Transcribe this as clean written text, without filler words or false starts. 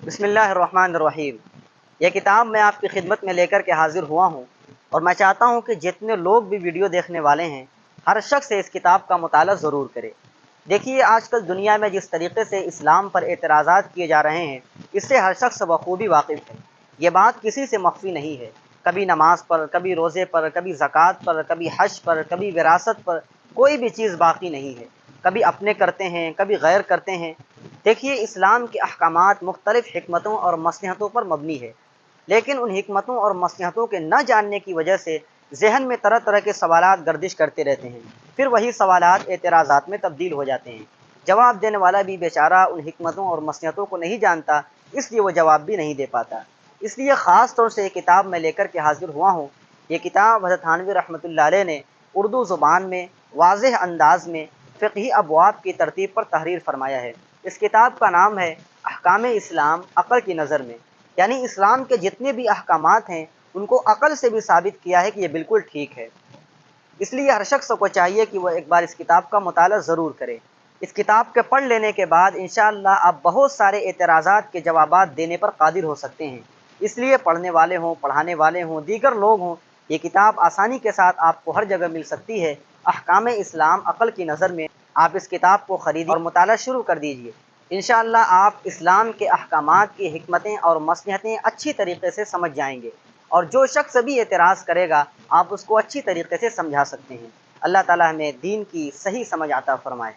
बिस्मिल्लाहिर्रहमानिर्रहीम। यह किताब मैं आपकी खिदमत में लेकर के हाजिर हुआ हूँ और मैं चाहता हूँ कि जितने लोग भी वीडियो देखने वाले हैं, हर शख्स इस किताब का मुताला ज़रूर करे। देखिए, आजकल दुनिया में जिस तरीके से इस्लाम पर एतराज़ात किए जा रहे हैं, इससे हर शख्स बखूबी वाकिफ़ है। ये बात किसी से मख्फी नहीं है। कभी नमाज पर, कभी रोज़े पर, कभी ज़कात पर, कभी हज पर, कभी विरासत पर, कोई भी चीज़ बाकी नहीं है। कभी अपने करते हैं, कभी गैर करते हैं। देखिए, इस्लाम के अहकामात मुख्तलिफ़ हिकमतों और मसलहतों पर मबनी है, लेकिन उन हिकमतों और मसलहतों के न जानने की वजह से ज़हन में तरह तरह के सवालात गर्दिश करते रहते हैं। फिर वही सवालात एतराज़ात में तब्दील हो जाते हैं। जवाब देने वाला भी बेचारा उन हिकमतों और मसलहतों को नहीं जानता, इसलिए वो जवाब भी नहीं दे पाता। इसलिए ख़ास तौर से ये किताब मैं लेकर के हाजिर हुआ हूँ। ये किताब हज़रत थानवी रहमतुल्लाह अलैह ने उर्दू ज़ुबान में वाज़ेह अंदाज़ में फ़िक़ही अबवाब की तरतीब पर तहरीर फरमाया है। इस किताब का नाम है अहकाम इस्लाम अक़ल की नज़र में, यानी इस्लाम के जितने भी अहकामात हैं उनको अक़ल से भी साबित किया है कि ये बिल्कुल ठीक है। इसलिए हर शख्स को चाहिए कि वह एक बार इस किताब का मुताला ज़रूर करे। इस किताब के पढ़ लेने के बाद इंशाअल्लाह आप बहुत सारे एतराज़ात के जवाबात देने पर कादिर हो सकते हैं। इसलिए पढ़ने वाले हों, पढ़ाने वाले हों, दीगर लोग हों, ये किताब आसानी के साथ आपको हर जगह मिल सकती है। अहकाम इस्लाम अक़ल की नज़र में, आप इस किताब को ख़रीदिए और मुताला शुरू कर दीजिए। इंशाअल्लाह आप इस्लाम के अहकामात की हिकमतें और मसलहतें अच्छी तरीक़े से समझ जाएंगे, और जो शख्स भी एतराज़ करेगा आप उसको अच्छी तरीक़े से समझा सकते हैं। अल्लाह ताला हमें दीन की सही समझ अता फ़रमाए।